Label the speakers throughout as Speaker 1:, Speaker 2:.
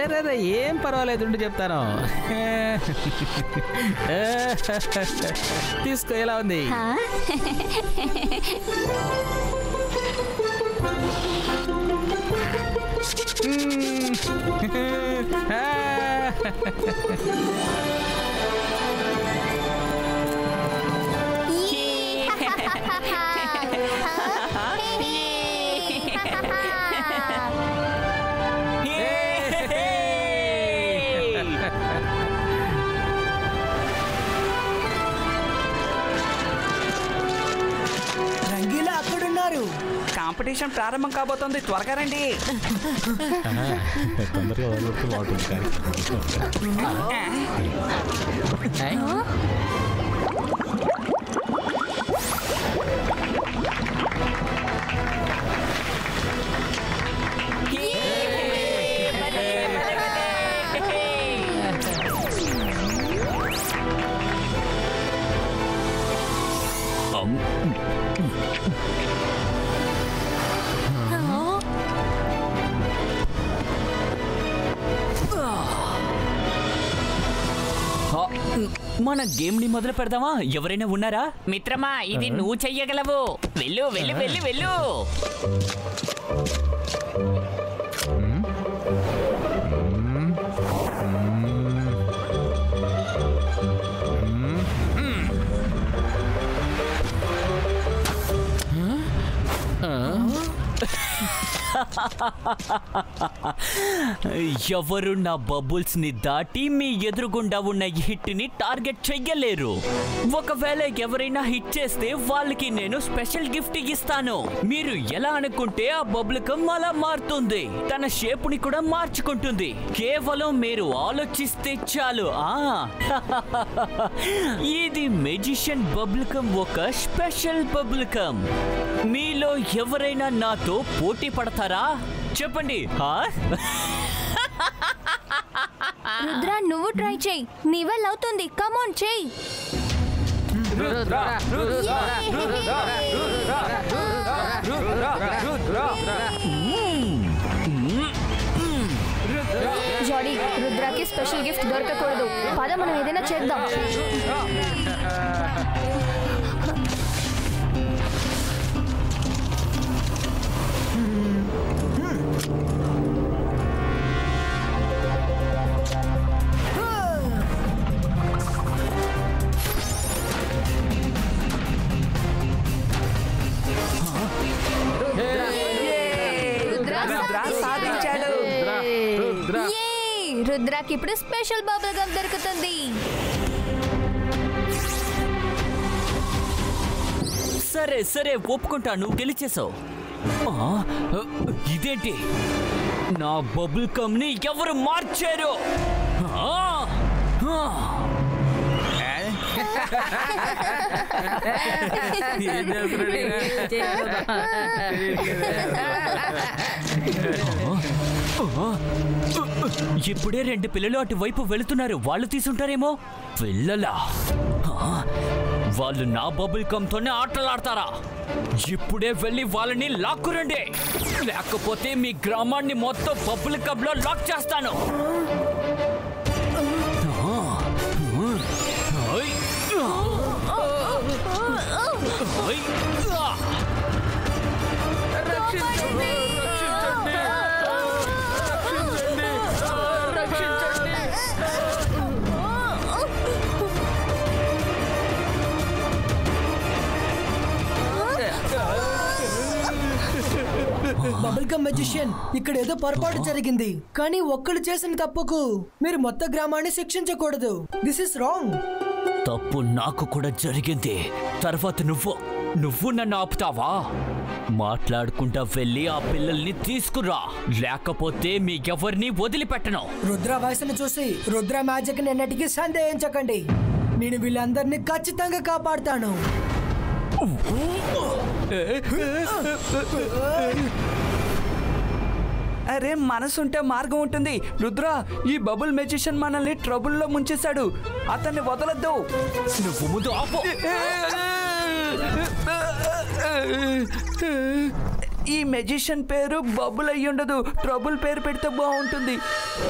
Speaker 1: అరే రే ఏం పర్వాలేదు ఉండి చెప్తాను. తీసుకో, ఎలా ఉంది?
Speaker 2: రంగీలా అక్కడున్నారు.
Speaker 3: కాంపిటీషన్ ప్రారంభం కాబోతోంది, త్వరగా రండి.
Speaker 4: మన గేమ్ ని మొదలు పెడదామా? ఎవరైనా ఉన్నారా?
Speaker 5: మిత్రమా, ఇది నువ్వు చెయ్యగలవు. వెళ్ళు వెళ్ళు వెళ్ళు వెళ్ళు.
Speaker 4: ఎవరు నా బబుల్స్ ని దాటి మీ ఎదురుగుండా ఉన్న హిట్ ని టార్గెట్ చెయ్యలేరు. ఒకవేళ ఎవరైనా హిట్ చేస్తే వాళ్ళకి నేను స్పెషల్ గిఫ్ట్ ఇస్తాను. మీరు ఎలా అనుకుంటే ఆ బబుల్కం అలా మారుతుంది, తన షేప్ ని కూడా మార్చుకుంటుంది. కేవలం మీరు ఆలోచిస్తే చాలు. ఇది మెజిషియన్ బబుల్కం, ఒక స్పెషల్ బబుల్కం. మీలో ఎవరైనా నాతో పోటీ పడతారా? చెప్పండి.
Speaker 6: రుద్ర, నువ్వు ట్రై చేయి. నీ వల్ల అవుతుంది. కమ్ ఆన్, చేయి. జాడీ, రుద్రకి స్పెషల్ గిఫ్ట్ దొరకకూడదు. పద, మనం ఏదైనా చేద్దాం. రుద్రకి ఇప్పుడు స్పెషల్ బబుల్ గమ్ దొరుకుతుంది.
Speaker 4: సరే సరే, ఒప్పుకుంటా, నువ్వు గెలిచేసావు. ఇదేంటి? నా బబుల్ కమ్ ని ఎవరు మార్చారు? ఇప్పుడే 2 పిల్లలు అటువైపు వెళుతున్నారు. వాళ్ళు తీసుంటారేమో. పిల్లలా? వాళ్ళు నా బబుల్ కమ్ తోనే ఆటలాడతారా? ఇప్పుడే వెళ్ళి వాళ్ళని లాక్కురండి, లేకపోతే మీ గ్రామాన్ని మొత్తం బబుల్ కమ్ లో లాక్ చేస్తాను.
Speaker 2: బబుల్ గమ్ మెజిషియన్, ఇక్కడ ఏదో పొరపాటు జరిగింది. కానీ ఒక్కళ్ళు చేసిన తప్పుకు మీరు మొత్తం గ్రామాన్ని శిక్షించకూడదు. This is wrong.
Speaker 4: తప్పు నాకు కూడా జరిగింది. తర్వాత నువ్వు నన్ను ఆపుతావా? మాట్లాడుకుంటా వెళ్ళి ఆ పిల్లల్ని తీసుకురా, లేకపోతే మీకెవరిని వదిలిపెట్టను.
Speaker 2: రుద్ర వయసును చూసి రుద్ర మ్యాజిక్ ని ఎన్నటికీ సందేహించకండి. నేను వీళ్ళందరినీ ఖచ్చితంగా కాపాడుతాను.
Speaker 3: అరే, మనసుంటే మార్గం ఉంటుంది. రుద్ర, ఈ బబుల్ మెజిషియన్ మనల్ని ట్రబుల్లో ముంచేశాడు. అతన్ని వదలొద్దు.
Speaker 4: నువ్వు ముందు ఆపు.
Speaker 3: ఈ మెజిషియన్ పేరు బబుల్ అయ్యి ఉండదు, ట్రబుల్ పేరు పెడితే బాగుంటుంది.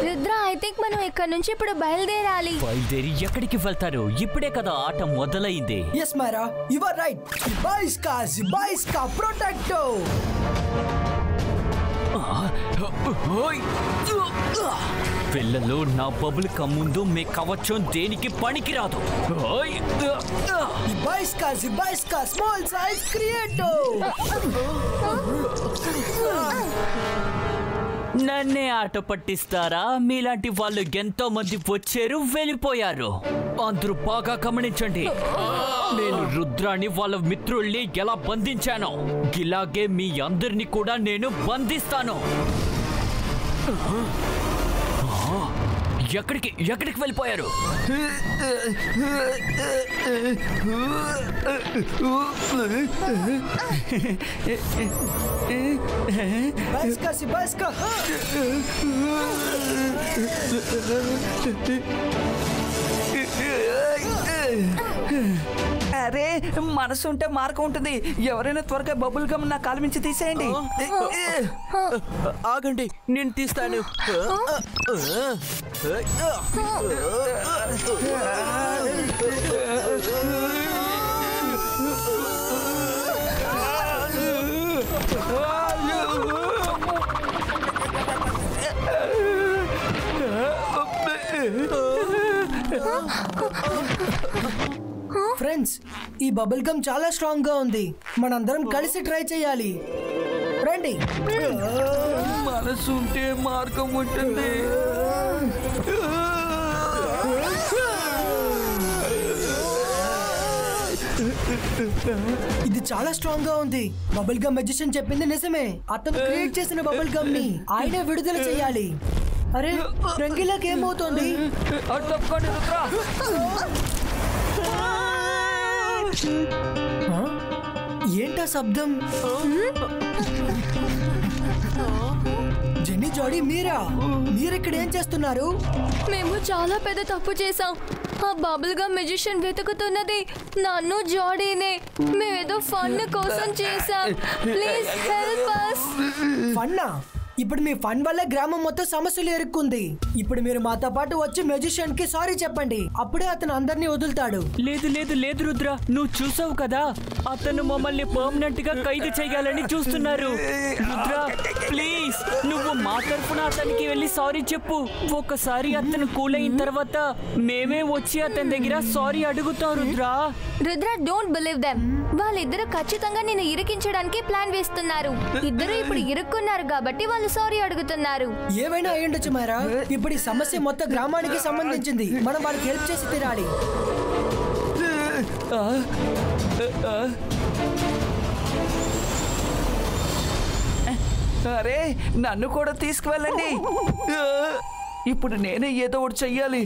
Speaker 6: రుద్ర ఐ థింక్ మనం ఇక్కడ నుంచి ఇప్పుడు బయలుదేరాలి.
Speaker 4: బయలుదేరి ఎక్కడికి వెళ్తారు? ఇప్పుడే కదా ఆట మొదలైంది.
Speaker 2: Yes Myra, you are right. బాయిస్కా ప్రొటెక్టో.
Speaker 4: పిల్లలు, నా బబుల్ కమ్ ముందు మీ కవచం దేనికి పనికిరాదు.
Speaker 2: బాయిస్కా స్మాల్ సైజ్ క్రియేటో.
Speaker 4: నన్నే ఆట పట్టిస్తారా? మీలాంటి వాళ్ళు ఎంతో మంది వచ్చారు, వెళ్ళిపోయారు. అందరూ బాగా గమనించండి. నేను రుద్రాని వాళ్ళ మిత్రుల్ని ఎలా బంధించానో ఇలాగే మీ అందరినీ కూడా నేను బంధిస్తాను. ఎక్కడికి వెళ్ళిపోయారు?
Speaker 2: బాయిస్కా.
Speaker 3: అరే, మనసు ఉంటే మార్గం ఉంటుంది. ఎవరైనా త్వరగా బబుల్ గమ్ నా కాలు మించి తీసేయండి.
Speaker 1: ఆగండి, నేను తీస్తాను.
Speaker 2: ఫ్రెండ్స్, ఈ బబుల్ గమ్ చాలా స్ట్రాంగ్ గా ఉంది. మనందరం కలిసి ట్రై చేయాలి. రండి.
Speaker 3: మనసు ఉంటే మార్గం ఉంటుంది.
Speaker 2: ఇది చాలా స్ట్రాంగ్ గా ఉంది. బబుల్ గమ్ మెజిషియన్ చెప్పింది నిజమే. అతను క్రియేట్ చేసిన బబుల్ గమ్ ని ఆయనే విడుదల చేయాలి. అరే, రంగీలాకి ఏమవుతోంది? ఏంటా శబ్దం? జెన్నీ, జాడీ, మీరిక్కడ ఏం చేస్తున్నారు?
Speaker 6: మేము చాలా పెద్ద తప్పు చేసాం. ఆ బబుల్ గమ్ మెజిషియన్ వెతుకుతున్నది నన్ను, జాడీనే. మేమేదో ఫన్ కోసం చేసాం. Please help us.
Speaker 2: ఫన్నా? ఇప్పుడు మీ ఫన్ వల్ల గ్రామం మొత్తం సమస్యలు ఎరుక్కుంది. ఇప్పుడు మీరు మాతో పాటు వచ్చి మెజిషియన్ కి సారీ చెప్పండి. అప్పుడే అతను అందరినీ వదులుతాడు.
Speaker 4: లేదు రుద్ర, నువ్వు చూసావు కదా, అతను మమ్మల్ని పర్మనెంట్ గా ఖైదు చేయాలని చూస్తున్నారు. రుద్ర ప్లీజ్, నువ్వు మా తరఫున అతనికి వెళ్ళి సారీ చెప్పు. ఒకసారి అతను కూల్ అయిన తర్వాత మేమే వచ్చి అతని దగ్గర సారీ అడుగుతాం.
Speaker 6: Rudra don't believe them. వాళ్ళిద్దరూ ఖచ్చితంగా నిన్ను ఇరికించడానికి ప్లాన్ వేస్తున్నారు. ఇద్దరు ఇప్పుడు ఇరుక్కున్నారు కాబట్టి వాళ్ళు సారీ అడుగుతున్నారు.
Speaker 2: ఏమైనా అయ్యుండొచ్చు మైరా. ఇప్పుడు ఈ సమస్య మొత్తం గ్రామానికి సంబంధించింది. మనం వాళ్ళకి హెల్ప్ చేసి తీరాలి.
Speaker 3: అరే, నన్ను కూడా తీసుకువెళ్ళండి. ఇప్పుడు నేనే ఏదో ఒకటి చెయ్యాలి.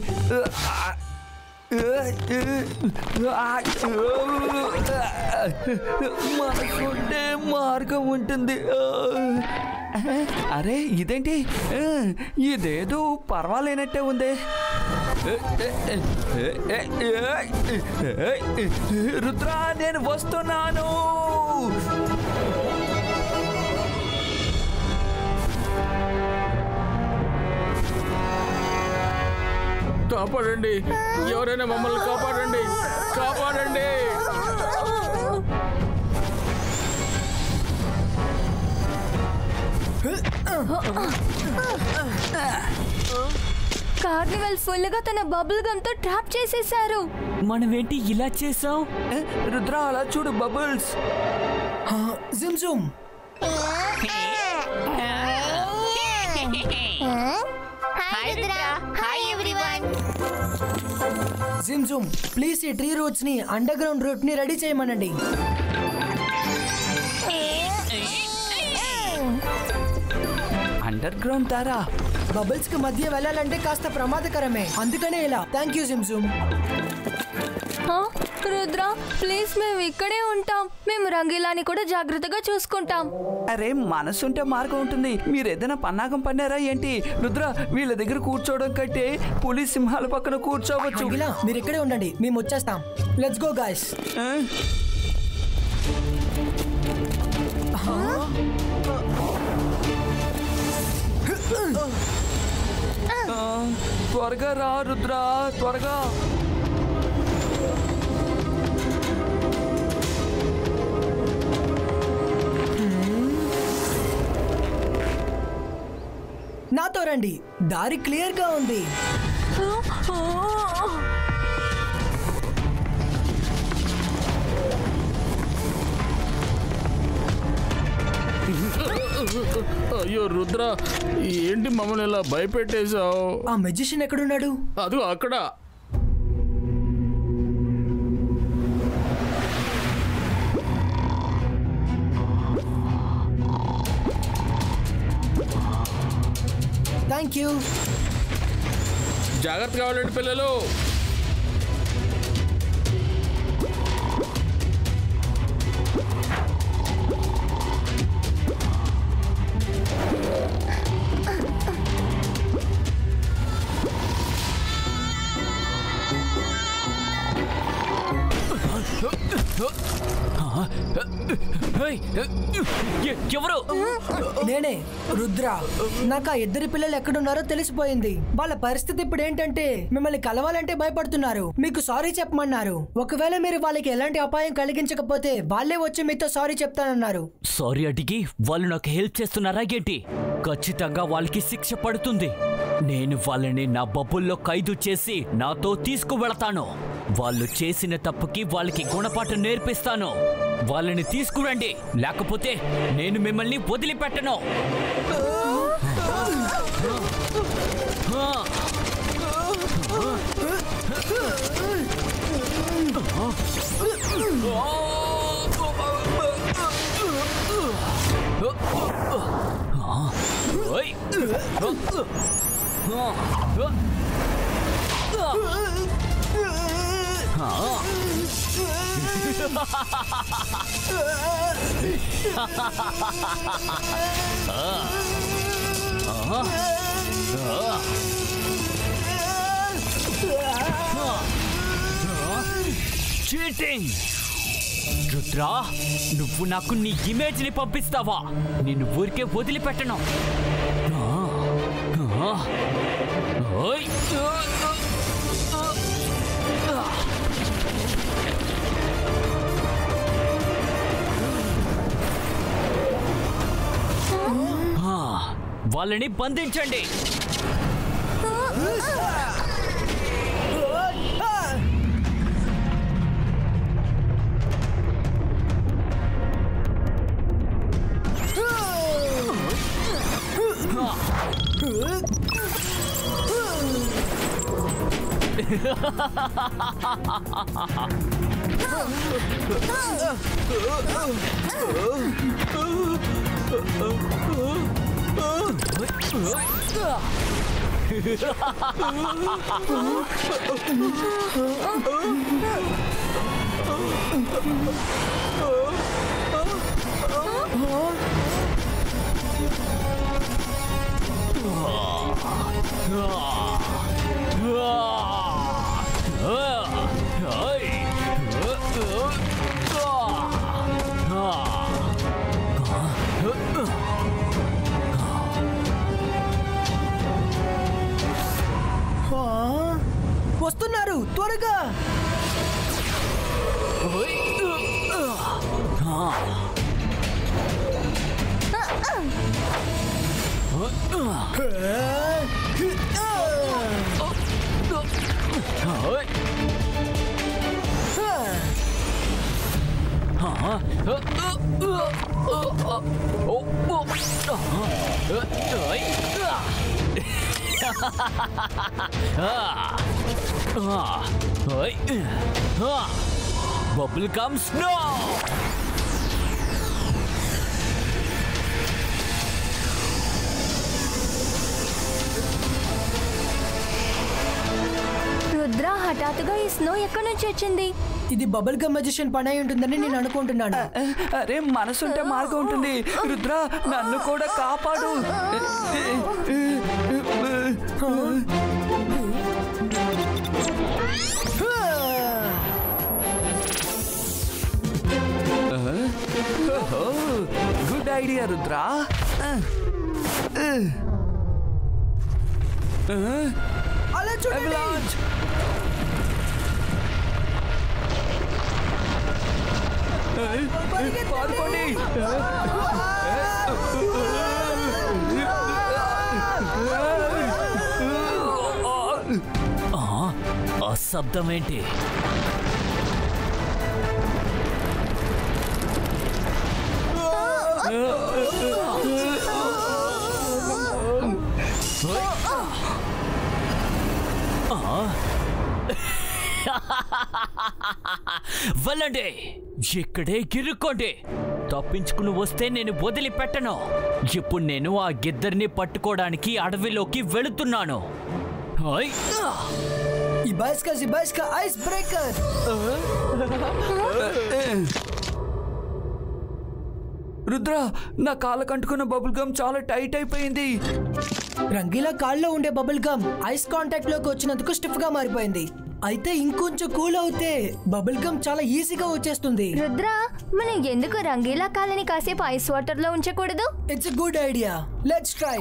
Speaker 3: మనకుంటే మార్గం ఉంటుంది. అరే, ఇదేంటి? ఇదేదో పర్వాలేనట్టే ఉంది. రుద్ర, నేను వస్తున్నాను.
Speaker 1: కాపాడండి, ఎవరైనా మమ్మల్ని కాపాడండి.
Speaker 6: కార్నివల్ ఫుల్ గా తన బబుల్ గమ్ తో ట్రాప్ చేసేశారు.
Speaker 4: మనమేంటి ఇలా చేసాం?
Speaker 3: రుద్ర, అలా చూడు, బబుల్స్.
Speaker 2: జిమ్ ప్లీజ్ ఈ ట్రీ రూట్స్ ని, అండర్ గ్రౌండ్ రూట్ ని రెడీ చేయమనండి.
Speaker 3: అండర్ గ్రౌండ్ దారా
Speaker 2: బబుల్స్ కి మధ్య వెళ్ళాలంటే కాస్త ప్రమాదకరమే. అందుకనే ఇలా. Thank you gym.
Speaker 6: Rudra please, మేము ఇక్కడే ఉంటాం. మేము రంగీలాని కూడా జాగ్రత్తగా చూసుకుంటాం.
Speaker 3: అరే, మనసుంటే మార్గం ఉంటుంది. మీరు ఏదైనా పన్నాగం పన్నారా ఏంటి? రుద్ర, వీళ్ళ దగ్గర కూర్చోవడం కంటే పులి సింహాల పక్కన కూర్చోవచ్చు.
Speaker 2: మీరు ఇక్కడే ఉండండి, మేము వచ్చేస్తాం. Let's go guys.
Speaker 3: త్వరగా రా రుద్ర, త్వరగా.
Speaker 2: నాతో రండి, దారి క్లియర్ గా ఉంది.
Speaker 1: అయ్యో రుద్ర, ఏంటి మమ్మల్ని ఇలా భయపెట్టేశావు?
Speaker 2: ఆ మెజిషియన్ ఎక్కడున్నాడు?
Speaker 1: అది అక్కడ.
Speaker 2: Thank you.
Speaker 1: జాగ్రత్తగా వెళ్ళండి పిల్లలు.
Speaker 4: ఎవరు?
Speaker 2: నేనే రుద్ర. నాకు ఆ ఇద్దరు పిల్లలు ఎక్కడున్నారో తెలిసిపోయింది. వాళ్ళ పరిస్థితి ఇప్పుడు ఏంటంటే మిమ్మల్ని కలవాలంటే భయపడుతున్నారు. మీకు సారీ చెప్పమన్నారు. ఒకవేళ మీరు వాళ్ళకి ఎలాంటి అపాయం కలిగించకపోతే వాళ్ళే వచ్చి మీతో సారీ చెప్తానన్నారు.
Speaker 4: సారీ అడిగి వాళ్ళు నాకు హెల్ప్ చేస్తున్నారా ఏంటి? ఖచ్చితంగా వాళ్ళకి శిక్ష పడుతుంది. నేను వాళ్ళని నా బబుల్లో ఖైదు చేసి నాతో తీసుకువెళతాను. వాళ్ళు చేసిన తప్పుకి వాళ్ళకి గుణపాఠం నేర్పిస్తాను. వాళ్ళని తీసుకురండి, లేకపోతే నేను మిమ్మల్ని వదిలిపెట్టను. చీటింగ్! రుద్రా, నువ్వు నాకు నీ ఇమేజ్ ని పంపిస్తావా? నిన్ను ఊరికే వదిలిపెట్టను. వాళ్ళని బంధించండి.
Speaker 2: వస్తున్నారు, త్వరగా.
Speaker 4: Bubble gum snow!
Speaker 6: రుద్ర, హఠాత్తుగా ఈ స్నో ఎక్కడి నుంచి వచ్చింది?
Speaker 2: ఇది బబుల్ గమ్ మెజిషియన్ పని అయి ఉంటుందని నేను అనుకుంటున్నాను.
Speaker 3: అరే, మనసుంటే మార్గం ఉంటుంది. రుద్ర, నన్ను కూడా కాపాడు. Good idea Rudra.
Speaker 2: అలా చూడండి.
Speaker 3: Avalanche! పారిపోండి.
Speaker 4: ఆ శబ్దం ఏంటి? వెళ్ళండి, ఇక్కడే గిరుక్కోండి. తప్పించుకుని వస్తే నేను వదిలిపెట్టను. ఇప్పుడు నేను ఆ గిద్దరిని పట్టుకోవడానికి అడవిలోకి వెళుతున్నాను.
Speaker 2: ఇబాయిస్కా ఐస్ బ్రేకర్.
Speaker 3: రుద్ర, నా కాళ్ళ కంటుకున్న బబుల్ గమ్ చాలా టైట్ అయిపోయింది.
Speaker 2: రంగీలా కాల్లో ఉండే బబుల్ గమ్ ఐస్ కాంటాక్ట్ లోకి వచ్చినందుకు స్టిఫ్ గా మారిపోయింది. అయితే ఇంకొంచెం కూల్ అవుతే బబుల్ గమ్ చాలా ఈజీగా వచ్చేస్తుంది.
Speaker 6: రుద్ర, మనం ఎందుకు రంగీలా కాలని కాసేపు ఐస్ వాటర్ లో ఉంచకూడదు?
Speaker 2: It's a good idea. Let's try.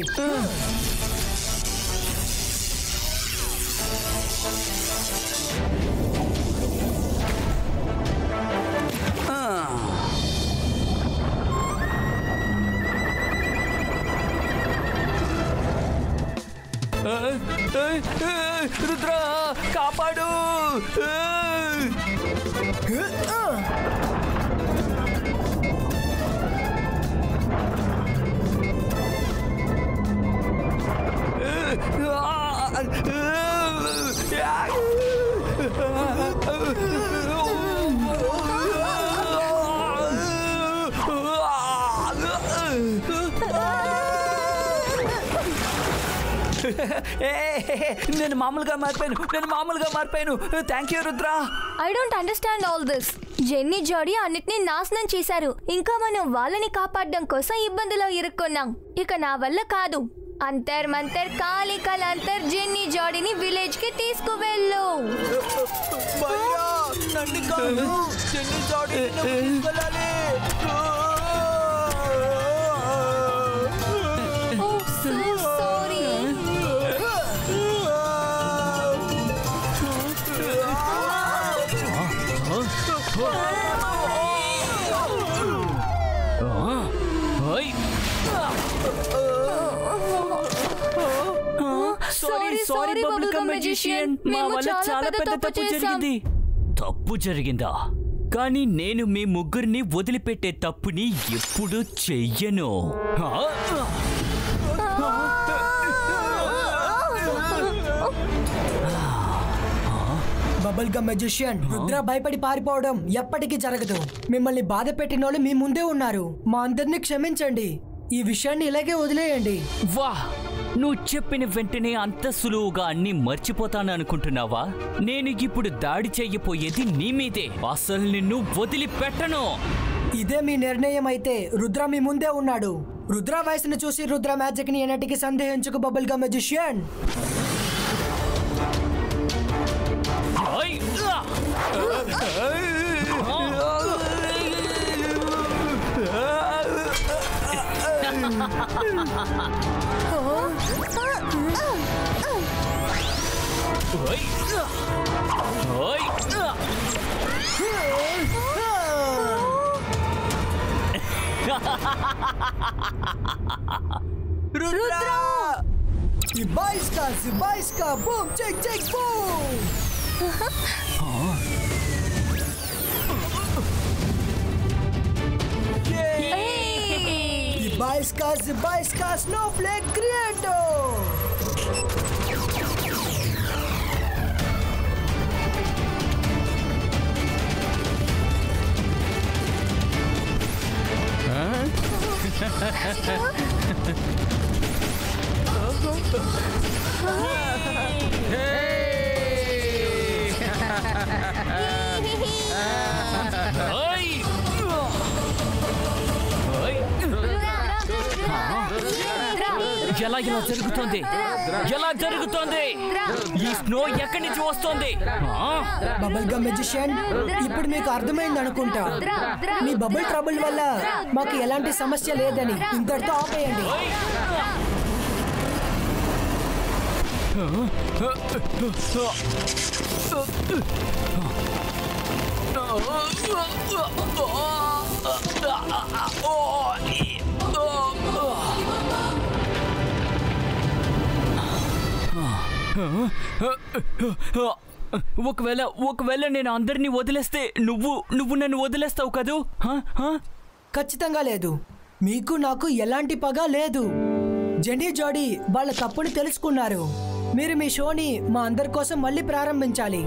Speaker 3: Rudra, కాపాడు. నేను మామూలుగా మారిపోయాను. Thank you Rudra.
Speaker 6: I don't understand all this. Jenny జాడీ అన్నిటినీ నాశనం చేశారు. ఇంకా మనం వాళ్ళని కాపాడడం కోసం ఇబ్బందిలో ఇరుక్కున్నాం. ఇక నా వల్ల కాదు. అంతర్ మంతర్ కాలి కలంతర్ జెన్నీ జాడీని విలేజ్ కి తీసుకువెళ్ళు.
Speaker 4: సారీ బబుల్గమ్ మెజిషియన్, మా వల్ల చాలా పెద్ద తప్పు జరిగింది. తప్పు జరిగిందా? కానీ నేను మీ ముగ్గురిని వదిలిపెట్టే తప్పుని ఎప్పుడు చెయ్యను.
Speaker 2: బబుల్ గమ్ మెజిషియన్, రుద్ర భయపడి పారిపోవడం ఎప్పటికీ జరగదు. మిమ్మల్ని బాధ పెట్టిన వాళ్ళు మీ ముందే ఉన్నారు. మా అందరినీ క్షమించండి. ఈ విషయాన్ని ఇలాగే వదిలేయండి.
Speaker 4: వా, నువ్వు చెప్పిన వెంటనే అంత సులువుగా అన్ని మర్చిపోతాను అనుకుంటున్నావా? నేను ఇప్పుడు దాడి చెయ్యపోయేది నీ మీదే. అసలు నిన్ను వదిలిపెట్టను.
Speaker 2: ఇదే మీ నిర్ణయం అయితే రుద్ర మీ ముందే ఉన్నాడు. రుద్ర వయసును చూసి రుద్ర మ్యాజిక్ ని ఎన్నటికి సందేహించుకు bubble gum magician.
Speaker 3: Rudra!
Speaker 2: Ibaiska, boom, check, boom! Ibaiska, snowflake creator!
Speaker 4: ఎలా జరుగుతోంది? ఈ స్నో ఎక్కడి నుంచి వస్తుంది?
Speaker 2: బబుల్ గమ్ మెజిషియన్, ఇప్పుడు మీకు అర్థమైంది అనుకుంటా. మీ బబుల్ ట్రబుల్ వల్ల మాకు ఎలాంటి సమస్య లేదని. ఇంతటితో ఆపేయండి.
Speaker 4: ఒకవేళ నేను అందరినీ వదిలేస్తే నువ్వు నన్ను వదిలేస్తావు కదూ?
Speaker 2: ఖచ్చితంగా లేదు. మీకు నాకు ఎలాంటి పగ లేదు. జెన్నీ జోడీ వాళ్ళ తప్పుని తెలుసుకున్నారు. మీరు మీ షోని మా అందరి కోసం మళ్ళీ ప్రారంభించాలి.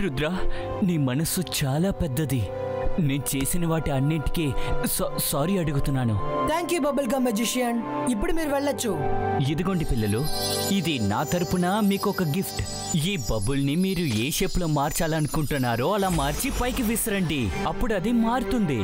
Speaker 4: రుద్ర, నీ మనస్సు చాలా పెద్దది. నేను చేసిన వాటి అన్నింటికీ సారీ అడుగుతున్నాను.
Speaker 2: Thank you bubble gum magician. ఇప్పుడు మీరు వెళ్ళొచ్చు.
Speaker 4: ఇదిగోండి పిల్లలు, ఇది నా తరపున మీకు ఒక గిఫ్ట్. ఈ బబుల్ని మీరు ఏ షేప్లో మార్చాలనుకుంటున్నారో అలా మార్చి పైకి విసిరండి. అప్పుడు అది మారుతుంది.